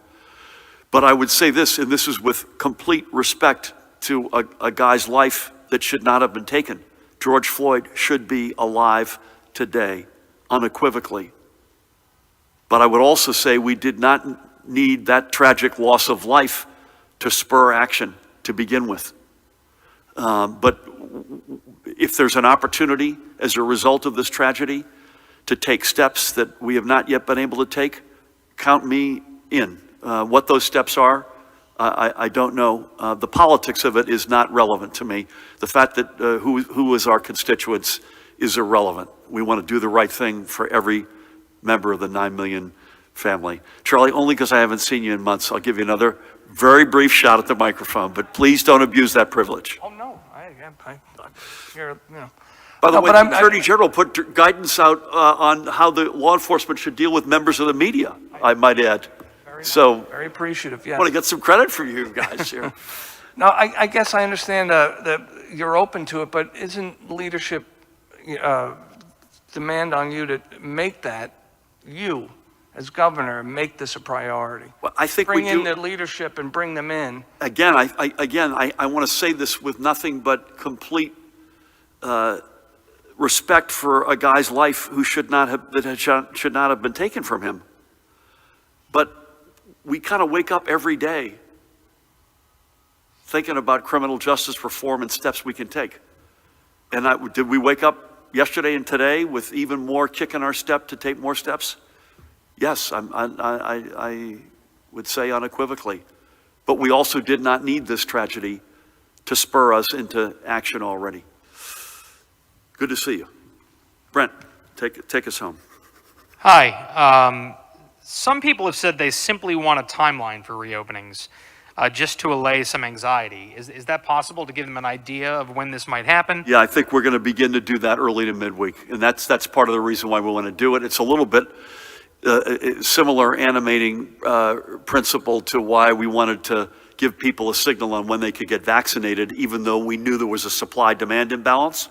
But I would say this, and this is with complete respect to a guy's life that should not have been taken. George Floyd should be alive today, unequivocally. But I would also say we did not need that tragic loss of life to spur action to begin with. But if there's an opportunity as a result of this tragedy to take steps that we have not yet been able to take, count me in. What those steps are, I don't know. The politics of it is not relevant to me. The fact that who is our constituents is irrelevant. We want to do the right thing for every member of the 9 million family. Charlie, only because I haven't seen you in months, I'll give you another very brief shot at the microphone, but please don't abuse that privilege. Oh, no, you're, you know. By the No, way, but the Attorney General put guidance out on how the law enforcement should deal with members of the media, I might add. So, Very appreciative, I yes. want to get some credit from you guys here. No, I guess I understand that you're open to it, but isn't leadership demand on you to make that, you, as governor, make this a priority? Well, I think Bring we in do. the leadership and bring them in. Again, I want to say this with nothing but complete respect for a guy's life who should not have been taken from him. But we kind of wake up every day thinking about criminal justice reform and steps we can take. And did we wake up yesterday and today with even more kick in our step to take more steps? Yes, I would say unequivocally. But we also did not need this tragedy to spur us into action already. Good to see you. Brent, take us home. Hi. Some people have said they simply want a timeline for reopenings, just to allay some anxiety. Is that possible, to give them an idea of when this might happen? Yeah, I think we're going to begin to do that early to midweek, and that's part of the reason why we want to do it. It's a little bit similar animating principle to why we wanted to give people a signal on when they could get vaccinated, even though we knew there was a supply-demand imbalance.